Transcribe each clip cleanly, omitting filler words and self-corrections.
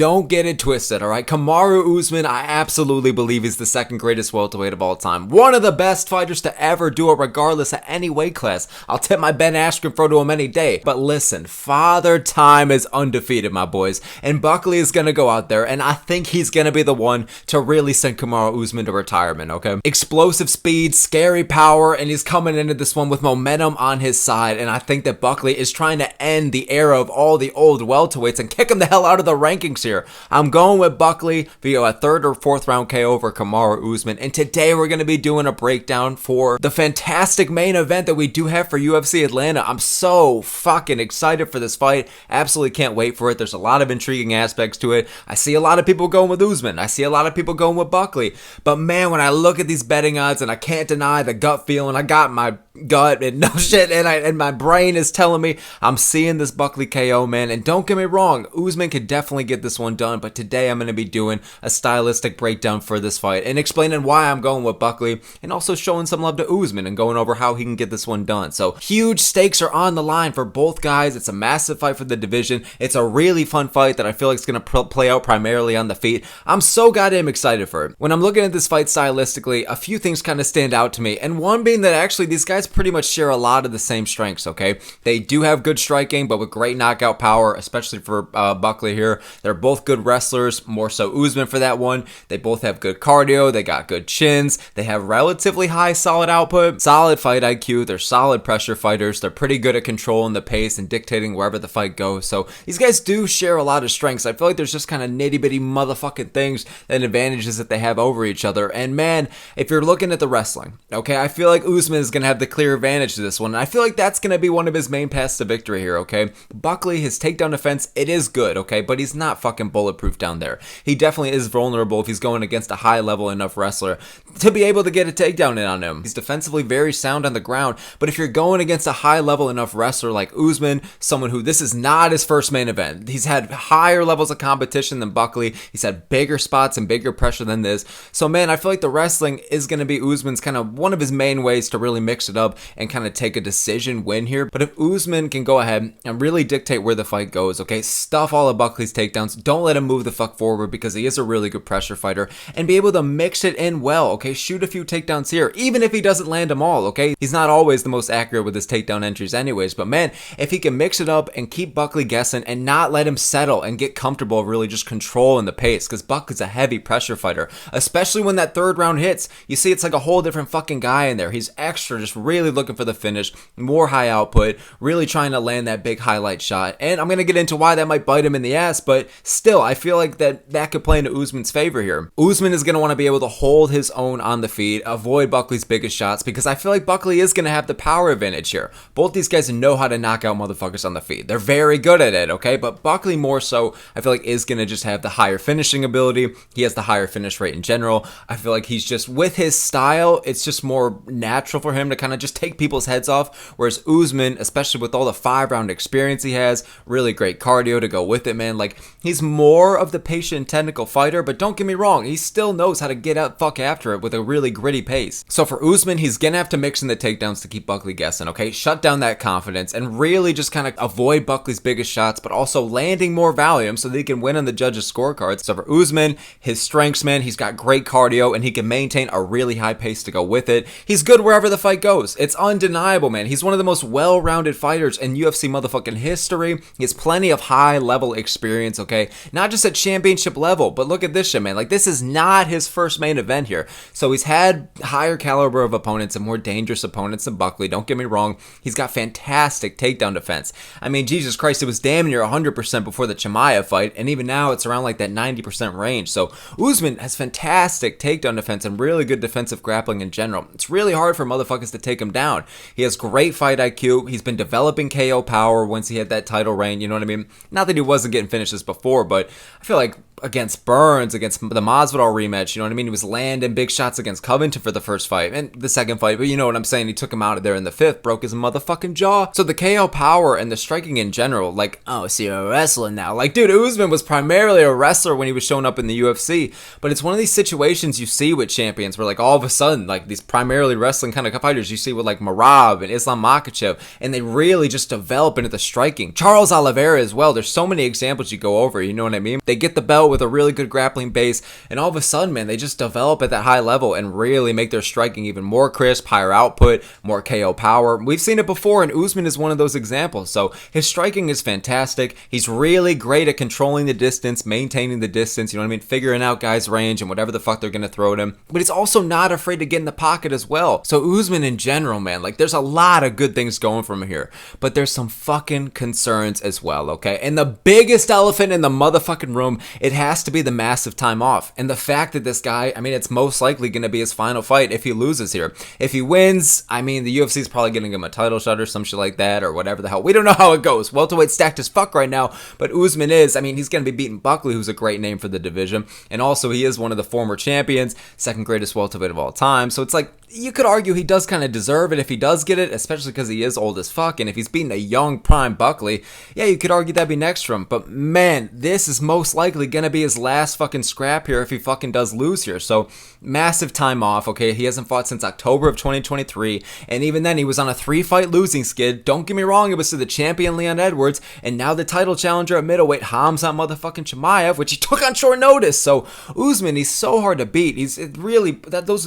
don't get it twisted, alright? Kamaru Usman, I absolutely believe he's the second greatest welterweight of all time. One of the best fighters to ever do it, regardless of any weight class. I'll tip my Ben Askren throw to him any day. But listen, Father Time is undefeated, my boys. And Buckley is going to go out there, and I think he's going to be the one to really send Kamaru Usman to retirement, okay? Explosive speed, scary power, and he's coming into this one with momentum on his side. And I think that Buckley is trying to end the era of all the old welterweights and kick him the hell out of the rankings here. I'm going with Buckley via a third or fourth round KO over Kamaru Usman. And today we're going to be doing a breakdown for the fantastic main event that we do have for UFC Atlanta. I'm so fucking excited for this fight. Absolutely can't wait for it. There's a lot of intriguing aspects to it. I see a lot of people going with Usman. I see a lot of people going with Buckley. But man, when I look at these betting odds, and I can't deny the gut feeling, I got my gut and no shit, and my brain is telling me I'm seeing this Buckley KO, man. And don't get me wrong, Usman could definitely get this one done, but today I'm going to be doing a stylistic breakdown for this fight and explaining why I'm going with Buckley, and also showing some love to Usman and going over how he can get this one done. So huge stakes are on the line for both guys. It's a massive fight for the division. It's a really fun fight that I feel like is going to play out primarily on the feet. I'm so goddamn excited for it. When I'm looking at this fight stylistically, a few things kind of stand out to me, and one being that actually these guys pretty much share a lot of the same strengths, okay? They do have good striking, but with great knockout power, especially for Buckley here. They're both good wrestlers, more so Usman for that one. They both have good cardio, they got good chins, they have relatively high solid output, solid fight IQ, they're solid pressure fighters, they're pretty good at controlling the pace and dictating wherever the fight goes. So these guys do share a lot of strengths. I feel like there's just kind of nitty bitty motherfucking things and advantages that they have over each other. And man, if you're looking at the wrestling, okay, I feel like Usman is going to have the clear advantage to this one. And I feel like that's going to be one of his main paths to victory here, okay? Buckley, his takedown defense, it is good, okay? But he's not fucking bulletproof down there. He definitely is vulnerable if he's going against a high level enough wrestler to be able to get a takedown in on him. He's defensively very sound on the ground, but if you're going against a high level enough wrestler like Usman, someone who this is not his first main event, he's had higher levels of competition than Buckley, he's had bigger spots and bigger pressure than this. So man, I feel like the wrestling is going to be Usman's kind of one of his main ways to really mix it up and kind of take a decision win here. But if Usman can go ahead and really dictate where the fight goes, okay, stuff all of Buckley's takedowns, don't let him move the fuck forward because he is a really good pressure fighter, and be able to mix it in well, okay, shoot a few takedowns here, even if he doesn't land them all, okay? He's not always the most accurate with his takedown entries anyways, but man, if he can mix it up and keep Buckley guessing and not let him settle and get comfortable really just controlling the pace, because Buckley's a heavy pressure fighter, especially when that third round hits. You see it's like a whole different fucking guy in there. He's extra, just really looking for the finish, more high output, really trying to land that big highlight shot. And I'm going to get into why that might bite him in the ass, but still, I feel like that could play into Usman's favor here. Usman is going to want to be able to hold his own on the feet, avoid Buckley's biggest shots, because I feel like Buckley is going to have the power advantage here. Both these guys know how to knock out motherfuckers on the feet. They're very good at it, okay? But Buckley more so, I feel like, is going to just have the higher finishing ability. He has the higher finish rate in general. I feel like he's just, with his style, it's just more natural for him to kind of just take people's heads off, whereas Usman, especially with all the 5-round experience he has, really great cardio to go with it, man. Like, he's more of the patient and technical fighter, but don't get me wrong, he still knows how to get out fuck after it with a really gritty pace. So for Usman, he's gonna have to mix in the takedowns to keep Buckley guessing, okay? Shut down that confidence and really just kind of avoid Buckley's biggest shots, but also landing more volume so that he can win on the judges' scorecards. So for Usman, his strengths, man, he's got great cardio and he can maintain a really high pace to go with it. He's good wherever the fight goes. It's undeniable, man. He's one of the most well-rounded fighters in UFC motherfucking history. He has plenty of high-level experience, okay? Not just at championship level, but look at this shit, man. Like, this is not his first main event here. So he's had higher caliber of opponents and more dangerous opponents than Buckley. Don't get me wrong. He's got fantastic takedown defense. I mean, Jesus Christ, it was damn near 100% before the Chimaev fight, and even now it's around like that 90% range. So Usman has fantastic takedown defense and really good defensive grappling in general. It's really hard for motherfuckers to take him down. He has great fight IQ. He's been developing KO power once he had that title reign, you know what I mean? Not that he wasn't getting finishes before, but I feel like against Burns, against the Masvidal rematch, you know what I mean? He was landing big shots against Covington for the first fight and the second fight, but you know what I'm saying? He took him out of there in the fifth, broke his motherfucking jaw. So the KO power and the striking in general, like, oh, so you're wrestling now. Like, dude, Usman was primarily a wrestler when he was showing up in the UFC, but it's one of these situations you see with champions where, like, all of a sudden, like, these primarily wrestling kind of fighters, you see see with like Merab and Islam Makhachev, and they really just develop into the striking. Charles Oliveira as well. There's so many examples you go over, you know what I mean? They get the belt with a really good grappling base, and all of a sudden, man, they just develop at that high level and really make their striking even more crisp, higher output, more KO power. We've seen it before, and Usman is one of those examples. So his striking is fantastic. He's really great at controlling the distance, maintaining the distance, you know what I mean? Figuring out guys' range and whatever the fuck they're going to throw at him. But he's also not afraid to get in the pocket as well. So Usman in general, man, like there's a lot of good things going from here, but there's some fucking concerns as well, okay? And the biggest elephant in the motherfucking room, it has to be the massive time off. And the fact that this guy, I mean, it's most likely going to be his final fight if he loses here. If he wins, I mean, the UFC is probably going to give him a title shot or some shit like that or whatever the hell. We don't know how it goes. Welterweight's stacked as fuck right now, but Usman is, I mean, he's going to be beating Buckley, who's a great name for the division. And also, he is one of the former champions, second greatest welterweight of all time. So it's like, you could argue he does kind of deserve it if he does get it, especially because he is old as fuck. And if he's beating a young prime Buckley, yeah, you could argue that'd be next for him. But man, this is most likely going to be his last fucking scrap here if he fucking does lose here. So massive time off, okay? He hasn't fought since October of 2023. And even then, he was on a 3-fight losing skid. Don't get me wrong, it was to the champion Leon Edwards. And now the title challenger at middleweight, Khamzat motherfucking Chimaev, which he took on short notice. So Usman, he's so hard to beat. Those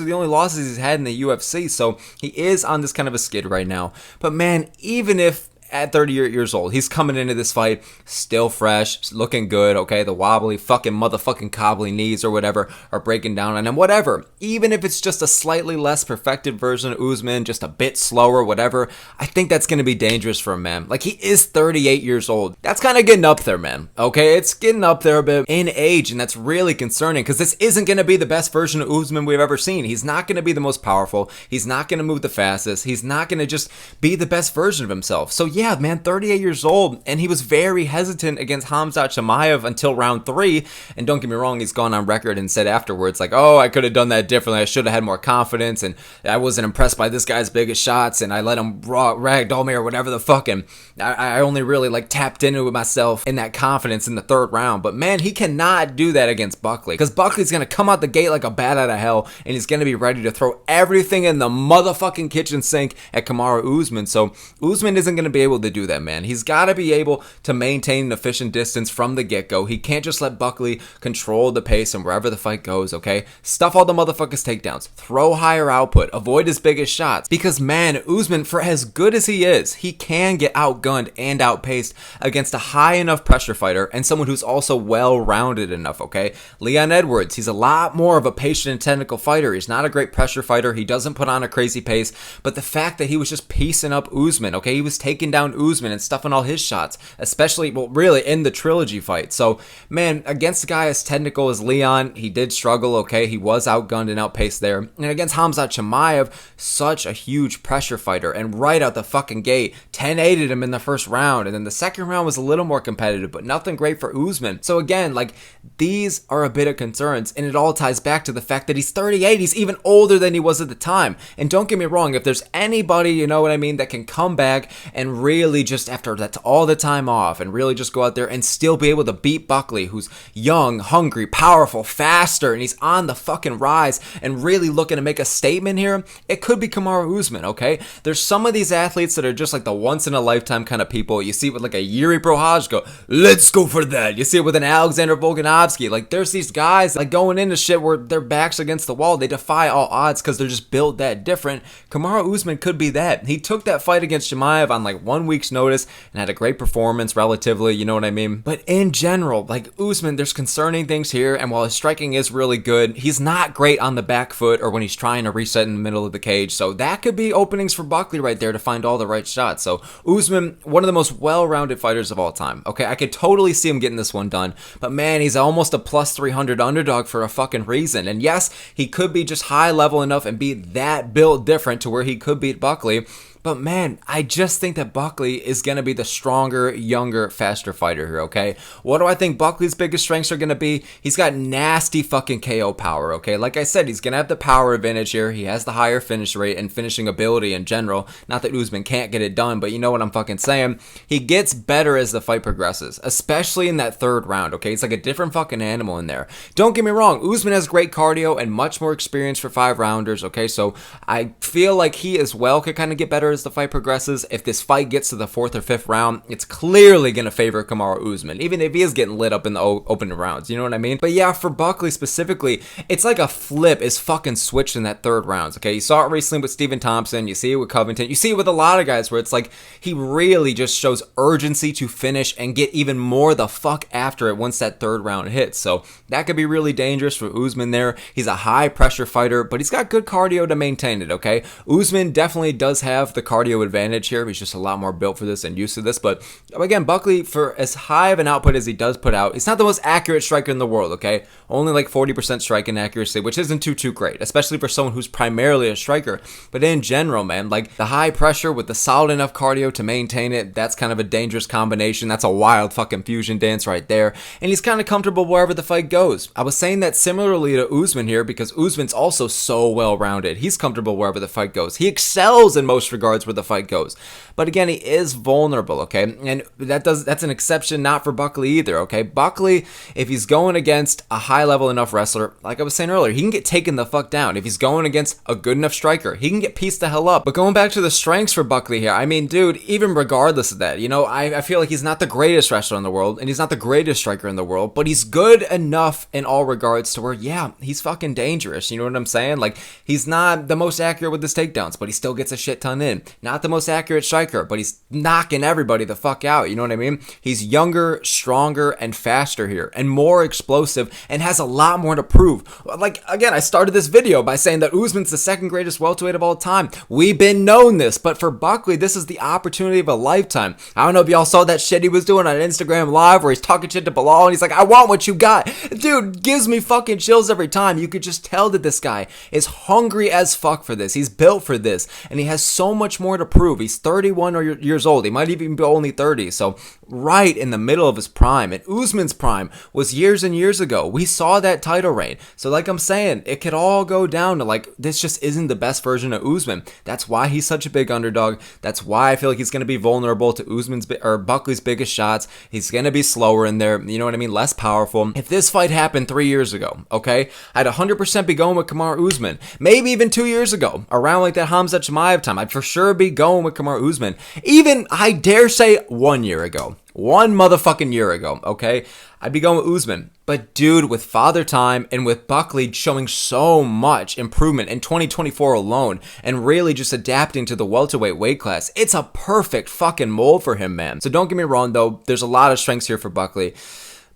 are the only losses he's had in the UFC, so he is on this kind of a skid right now. But man, even if at 38 years old, he's coming into this fight still fresh, looking good, okay? The wobbly fucking motherfucking cobbly knees or whatever are breaking down on him, whatever. Even if it's just a slightly less perfected version of Usman, just a bit slower, whatever, I think that's going to be dangerous for him, man. Like, he is 38 years old. That's kind of getting up there, man, okay? It's getting up there a bit in age, and that's really concerning because this isn't going to be the best version of Usman we've ever seen. He's not going to be the most powerful. He's not going to move the fastest. He's not going to just be the best version of himself. So yeah, man, 38 years old, and he was very hesitant against Khamzat Chimaev until round 3, and don't get me wrong, he's gone on record and said afterwards, like, oh, I could have done that differently, I should have had more confidence, and I wasn't impressed by this guy's biggest shots, and I let him ragdoll me or whatever the fuck, and I only really, like, tapped into it myself in that confidence in the 3rd round. But man, he cannot do that against Buckley, because Buckley's gonna come out the gate like a bat out of hell, and he's gonna be ready to throw everything in the motherfucking kitchen sink at Kamaru Usman. So Usman isn't gonna be able to do that, man. He's got to be able to maintain an efficient distance from the get-go. He can't just let Buckley control the pace and wherever the fight goes, okay? Stuff all the motherfuckers takedowns. Throw higher output. Avoid his biggest shots. Because, man, Usman, for as good as he is, he can get outgunned and outpaced against a high enough pressure fighter and someone who's also well-rounded enough, okay? Leon Edwards, he's a lot more of a patient and technical fighter. He's not a great pressure fighter. He doesn't put on a crazy pace. But the fact that he was just piecing up Usman, okay? He was taking down Usman and stuffing all his shots, especially, well, really in the trilogy fight. So, man, against a guy as technical as Leon, he did struggle, okay? He was outgunned and outpaced there. And against Khamzat Chimaev, such a huge pressure fighter, and right out the fucking gate, 10-8'd him in the 1st round, and then the 2nd round was a little more competitive, but nothing great for Usman. So again, like, these are a bit of concerns, and it all ties back to the fact that he's 38, he's even older than he was at the time. And don't get me wrong, if there's anybody, you know what I mean, that can come back and really just after that all the time off and really just go out there and still be able to beat Buckley, who's young, hungry, powerful, faster, and he's on the fucking rise and really looking to make a statement here, it could be Kamaru Usman, okay? There's some of these athletes that are just like the once-in-a-lifetime kind of people. You see it with like a Yuri Prohajko, let's go for that. You see it with an Alexander Volkanovski. Like, there's these guys like going into shit where their back's against the wall. They defy all odds because they're just built that different. Kamaru Usman could be that. He took that fight against Chimaev on like 1 week's notice and had a great performance relatively, you know what I mean? But in general, like Usman, there's concerning things here, and while his striking is really good, he's not great on the back foot or when he's trying to reset in the middle of the cage. So that could be openings for Buckley right there to find all the right shots. So Usman, one of the most well-rounded fighters of all time. Okay, I could totally see him getting this one done, but man, he's almost a plus 300 underdog for a fucking reason. And yes, he could be just high level enough and be that built different to where he could beat Buckley. But man, I just think that Buckley is going to be the stronger, younger, faster fighter here, okay? What do I think Buckley's biggest strengths are going to be? He's got nasty fucking KO power, okay? Like I said, he's going to have the power advantage here. He has the higher finish rate and finishing ability in general. Not that Usman can't get it done, but you know what I'm fucking saying. He gets better as the fight progresses, especially in that third round, okay? It's like a different fucking animal in there. Don't get me wrong, Usman has great cardio and much more experience for 5-rounders, okay? So I feel like he as well could kind of get better as the fight progresses. If this fight gets to the 4th or 5th round, it's clearly going to favor Kamaru Usman, even if he is getting lit up in the opening rounds, you know what I mean? But yeah, for Buckley specifically, it's like a flip is fucking switched in that third round, okay? You saw it recently with Stephen Thompson, you see it with Covington, you see it with a lot of guys where it's like he really just shows urgency to finish and get even more the fuck after it once that third round hits. So that could be really dangerous for Usman there. He's a high pressure fighter, but he's got good cardio to maintain it, okay? Usman definitely does have the cardio advantage here. He's just a lot more built for this and used to this. But again, Buckley, for as high of an output as he does put out, he's not the most accurate striker in the world, okay? Only like 40% striking accuracy, which isn't too great, especially for someone who's primarily a striker. But in general, man, like the high pressure with the solid enough cardio to maintain it, that's kind of a dangerous combination. That's a wild fucking fusion dance right there. And he's kind of comfortable wherever the fight goes. I was saying that similarly to Usman here because Usman's also so well-rounded. He's comfortable wherever the fight goes. He excels in most regards where the fight goes. But again, he is vulnerable, okay? And that's an exception not for Buckley either, okay? Buckley, if he's going against a high-level enough wrestler, like I was saying earlier, he can get taken the fuck down. If he's going against a good enough striker, he can get pieced the hell up. But going back to the strengths for Buckley here, I mean, dude, even regardless of that, you know, I feel like he's not the greatest wrestler in the world, and he's not the greatest striker in the world, but he's good enough in all regards to where, yeah, he's fucking dangerous, you know what I'm saying? Like, he's not the most accurate with his takedowns, but he still gets a shit ton in. Not the most accurate striker, but he's knocking everybody the fuck out, you know what I mean? He's younger, stronger, and faster here, and more explosive, and has a lot more to prove. Like, again, I started this video by saying that Usman's the second greatest welterweight of all time. We've been known this, but for Buckley, this is the opportunity of a lifetime. I don't know if y'all saw that shit he was doing on Instagram Live where he's talking shit to Bilal, and he's like, I want what you got. Dude, gives me fucking chills every time. You could just tell that this guy is hungry as fuck for this. He's built for this, and he has so much more to prove. He's 31 years old. He might even be only 30, so right in the middle of his prime. And Usman's prime was years and years ago. We saw that title reign. So like I'm saying, it could all go down to like, this just isn't the best version of Usman. That's why he's such a big underdog. That's why I feel like he's going to be vulnerable to Buckley's biggest shots. He's going to be slower in there. You know what I mean? Less powerful. If this fight happened 3 years ago, okay, I'd 100% be going with Kamaru Usman. Maybe even 2 years ago, around like that Hamza Chimaev time, I'd for sure be going with Kamaru Usman. Even, I dare say, 1 year ago. 1 motherfucking year ago, okay? I'd be going with Usman. But dude, with Father Time and with Buckley showing so much improvement in 2024 alone and really just adapting to the welterweight weight class, it's a perfect fucking mold for him, man. So don't get me wrong though, there's a lot of strengths here for Buckley,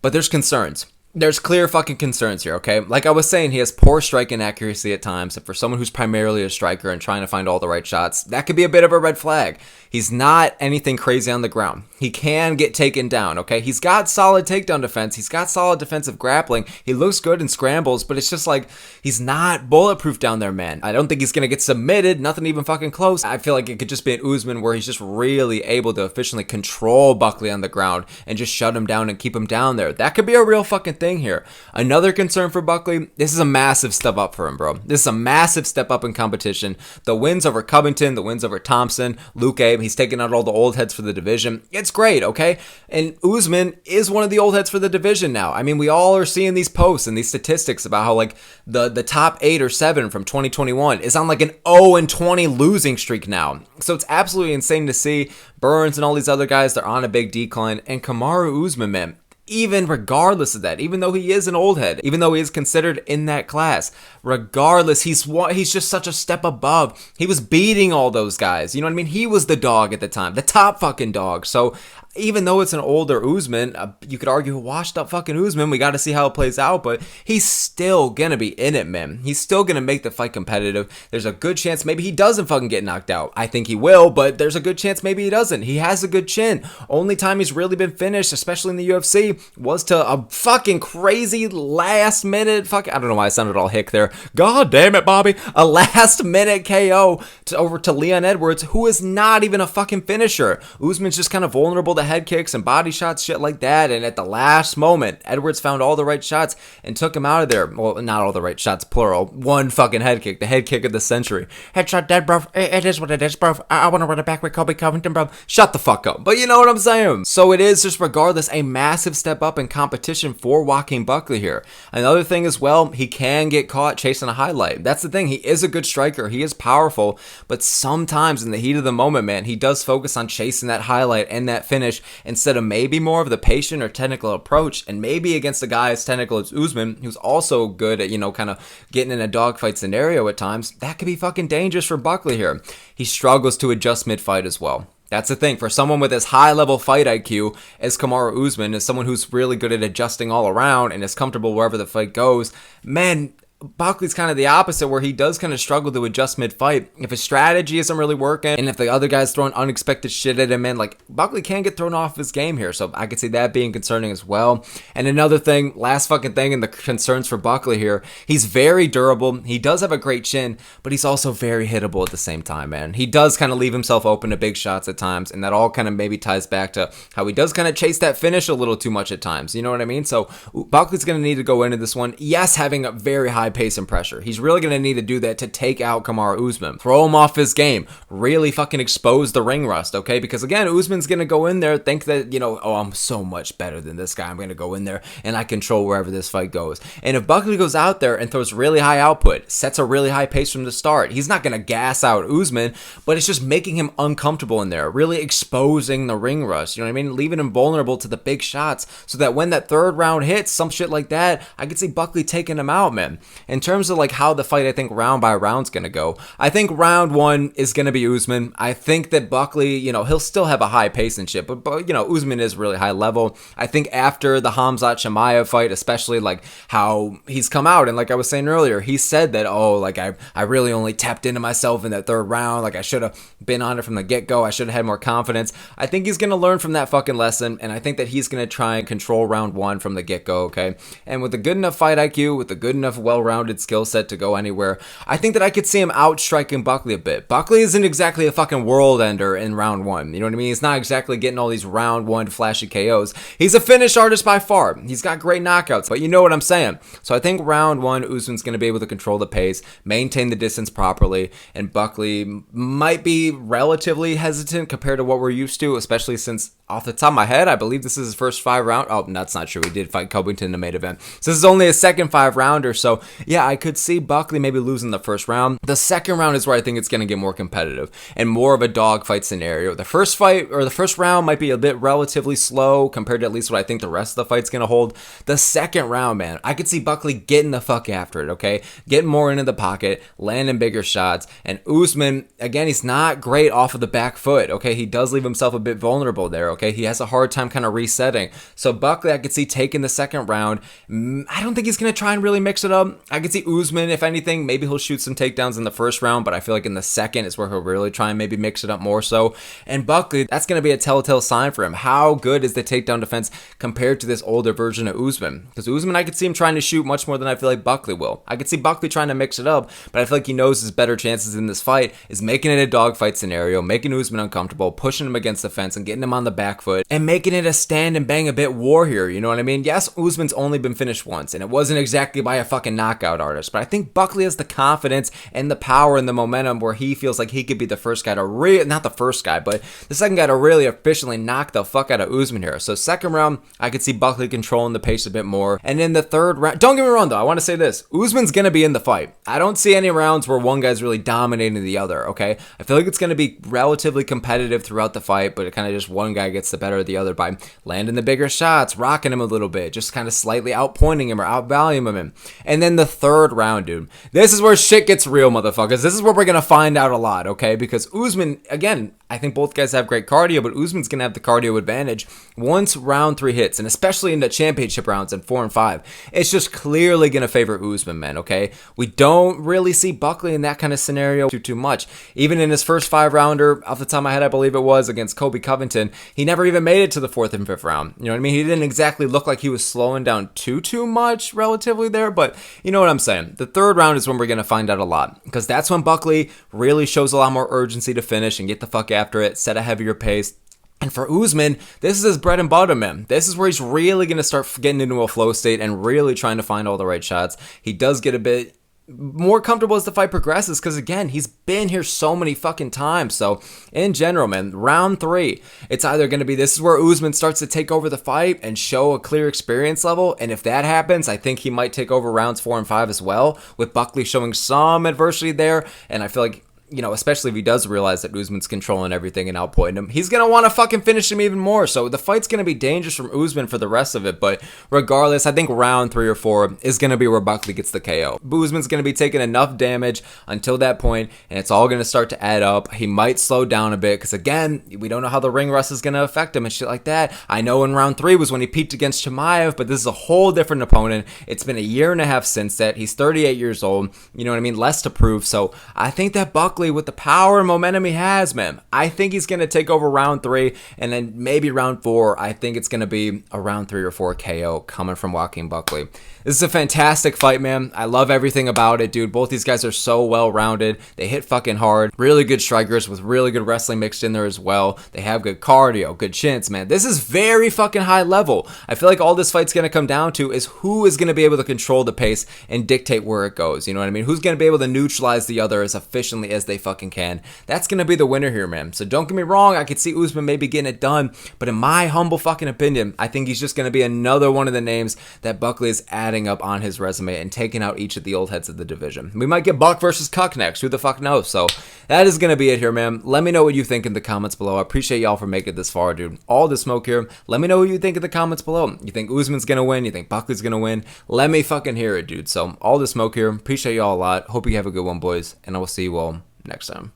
but there's concerns. There's clear fucking concerns here, okay? Like I was saying, he has poor striking accuracy at times, and for someone who's primarily a striker and trying to find all the right shots, that could be a bit of a red flag. He's not anything crazy on the ground. He can get taken down, okay? He's got solid takedown defense. He's got solid defensive grappling. He looks good in scrambles, but it's just like, he's not bulletproof down there, man. I don't think he's gonna get submitted, nothing even fucking close. I feel like it could just be an Usman where he's just really able to efficiently control Buckley on the ground and just shut him down and keep him down there. That could be a real fucking thing here. Another concern for Buckley, this is a massive step up for him, bro. This is a massive step up in competition. The wins over Covington, the wins over Thompson, Luque, he's taking out all the old heads for the division. It's great, okay? And Usman is one of the old heads for the division now. I mean, we all are seeing these posts and these statistics about how like the top 8 or 7 from 2021 is on like an 0-20 losing streak now. So it's absolutely insane to see. Burns and all these other guys, they're on a big decline. And Kamaru Usman, man, even regardless of that, even though he is an old head, even though he is considered in that class, regardless, he's just such a step above. He was beating all those guys. You know what I mean? He was the dog at the time, the top fucking dog. So even though it's an older Usman, you could argue washed up fucking Usman. We got to see how it plays out, but he's still gonna be in it, man. He's still gonna make the fight competitive. There's a good chance maybe he doesn't fucking get knocked out. I think he will, but there's a good chance maybe he doesn't. He has a good chin. Only time he's really been finished, especially in the UFC, was to a fucking crazy last minute I don't know why I sounded all hick there. God damn it, Bobby. A last minute KO over to Leon Edwards, who is not even a fucking finisher. Usman's just kind of vulnerable to head kicks and body shots, shit like that. And at the last moment, Edwards found all the right shots and took him out of there. Well, not all the right shots, plural. One fucking head kick, the head kick of the century. Headshot dead, bro. It is what it is, bro. I want to run it back with Kobe Covington, bro. Shut the fuck up. But you know what I'm saying? So it is just regardless a massive step up in competition for Joaquin Buckley here. Another thing as well, he can get caught chasing a highlight. That's the thing. He is a good striker. He is powerful, but sometimes in the heat of the moment, man, he does focus on chasing that highlight and that finish instead of maybe more of the patient or technical approach. And maybe against a guy as technical as Usman, who's also good at, kind of getting in a dogfight scenario at times, that could be fucking dangerous for Buckley here. He struggles to adjust mid-fight as well. That's the thing. For someone with as high-level fight IQ as Kamaru Usman, as someone who's really good at adjusting all around and is comfortable wherever the fight goes, man, Buckley's kind of the opposite, where he does kind of struggle to adjust mid-fight. If his strategy isn't really working, and if the other guy's throwing unexpected shit at him, man, like, Buckley can get thrown off his game here, so I could see that being concerning as well. And another thing, last fucking thing, and the concerns for Buckley here, he's very durable, he does have a great chin, but he's also very hittable at the same time, man. He does kind of leave himself open to big shots at times, and that all kind of maybe ties back to how he does kind of chase that finish a little too much at times, you know what I mean? So Buckley's going to need to go into this one, yes, having a very high pace and pressure. He's really going to need to do that to take out Kamaru Usman. Throw him off his game. Really fucking expose the ring rust, okay? Because again, Usman's going to go in there, think that, oh, I'm so much better than this guy. I'm going to go in there and I control wherever this fight goes. And if Buckley goes out there and throws really high output, sets a really high pace from the start, he's not going to gas out Usman, but it's just making him uncomfortable in there, really exposing the ring rust, you know what I mean? Leaving him vulnerable to the big shots so that when that third round hits, some shit like that, I could see Buckley taking him out, man. In terms of like how the fight, I think round by round's gonna go. I think round one is gonna be Usman. I think that Buckley, he'll still have a high pace and shit, but Usman is really high level. I think after the Khamzat Chimaev fight, especially like how he's come out and like I was saying earlier, he said that, I really only tapped into myself in that third round. Like I should have been on it from the get-go. I should have had more confidence. I think he's gonna learn from that fucking lesson, and I think that he's gonna try and control round one from the get-go, okay? And with a good enough fight IQ, with a good enough well-rounded skill set to go anywhere, I think that I could see him outstriking Buckley a bit. Buckley isn't exactly a fucking world ender in round one. You know what I mean? He's not exactly getting all these round one flashy KOs. He's a finish artist by far. He's got great knockouts, but you know what I'm saying. So I think round one, Usman's going to be able to control the pace, maintain the distance properly, and Buckley might be relatively hesitant compared to what we're used to, especially since off the top of my head, I believe this is his first 5 round. Oh, that's not true. He did fight Covington in the main event. So this is only his second 5 rounder. So yeah, I could see Buckley maybe losing the first round. The second round is where I think it's going to get more competitive and more of a dogfight scenario. The first fight or the first round might be a bit relatively slow compared to at least what I think the rest of the fight's going to hold. The second round, man, I could see Buckley getting the fuck after it, okay? Getting more into the pocket, landing bigger shots. And Usman, again, he's not great off of the back foot, okay? He does leave himself a bit vulnerable there, okay? He has a hard time kind of resetting. So Buckley, I could see taking the second round. I don't think he's going to try and really mix it up. I could see Usman, if anything, maybe he'll shoot some takedowns in the first round, but I feel like in the second is where he'll really try and maybe mix it up more so. And Buckley, that's going to be a telltale sign for him. How good is the takedown defense compared to this older version of Usman? Because Usman, I could see him trying to shoot much more than I feel like Buckley will. I could see Buckley trying to mix it up, but I feel like he knows his better chances in this fight is making it a dogfight scenario, making Usman uncomfortable, pushing him against the fence and getting him on the back foot, and making it a stand and bang a bit war here, you know what I mean? Yes, Usman's only been finished once, and it wasn't exactly by a fucking knockout artist, but I think Buckley has the confidence and the power and the momentum where he feels like he could be the first guy to not the first guy, but the second guy to really officially knock the fuck out of Usman here. So second round, I could see Buckley controlling the pace a bit more. And in the third round, don't get me wrong though, I want to say this, Usman's going to be in the fight. I don't see any rounds where one guy's really dominating the other, okay? I feel like it's going to be relatively competitive throughout the fight, but it kind of just one guy gets the better of the other by landing the bigger shots, rocking him a little bit, just kind of slightly outpointing him or outvaluing him. And then the third round, dude, this is where shit gets real, motherfuckers. This is where we're going to find out a lot, okay? Because Usman, again, I think both guys have great cardio, but Usman's going to have the cardio advantage once round 3 hits, and especially in the championship rounds in 4 and 5. It's just clearly going to favor Usman, man, okay? We don't really see Buckley in that kind of scenario too much. Even in his first 5-rounder, off the top of my head, I believe it was, against Kobe Covington, he never even made it to the 4th and 5th round. You know what I mean? He didn't exactly look like he was slowing down too much relatively there, but you know what I'm saying. The 3rd round is when we're going to find out a lot, because that's when Buckley really shows a lot more urgency to finish and get the fuck after it, set a heavier pace. And for Usman, this is his bread and butter, man. This is where he's really going to start getting into a flow state and really trying to find all the right shots. He does get a bit more comfortable as the fight progresses, because again, he's been here so many fucking times. So in general, man, round 3, it's either going to be, this is where Usman starts to take over the fight and show a clear experience level, and if that happens, I think he might take over rounds 4 and 5 as well, with Buckley showing some adversity there. And I feel like, you know, especially if he does realize that Usman's controlling everything and outpointing him, he's going to want to fucking finish him even more. So the fight's going to be dangerous from Usman for the rest of it. But regardless, I think round 3 or 4 is going to be where Buckley gets the KO. Usman's going to be taking enough damage until that point, and it's all going to start to add up. He might slow down a bit because, again, we don't know how the ring rust is going to affect him and shit like that. I know in round 3 was when he peaked against Chimaev, but this is a whole different opponent. It's been a year and a half since that. He's 38 years old. You know what I mean? Less to prove. So I think that Buckley, with the power and momentum he has, man, I think he's going to take over round 3, and then maybe round 4, I think it's going to be a round 3 or 4 KO coming from Joaquin Buckley. This is a fantastic fight, man. I love everything about it, dude. Both these guys are so well-rounded. They hit fucking hard. Really good strikers with really good wrestling mixed in there as well. They have good cardio, good chins, man. This is very fucking high level. I feel like all this fight's going to come down to is who is going to be able to control the pace and dictate where it goes. You know what I mean? Who's going to be able to neutralize the other as efficiently as they fucking can. That's going to be the winner here, man. So don't get me wrong. I could see Usman maybe getting it done, but in my humble fucking opinion, I think he's just going to be another one of the names that Buckley is adding up on his resume and taking out each of the old heads of the division. We might get Buck versus Cuck next. Who the fuck knows? So that is going to be it here, man. Let me know what you think in the comments below. I appreciate y'all for making it this far, dude. All the smoke here. Let me know what you think in the comments below. You think Usman's going to win? You think Buckley's going to win? Let me fucking hear it, dude. So all the smoke here. Appreciate y'all a lot. Hope you have a good one, boys, and I will see you all next time.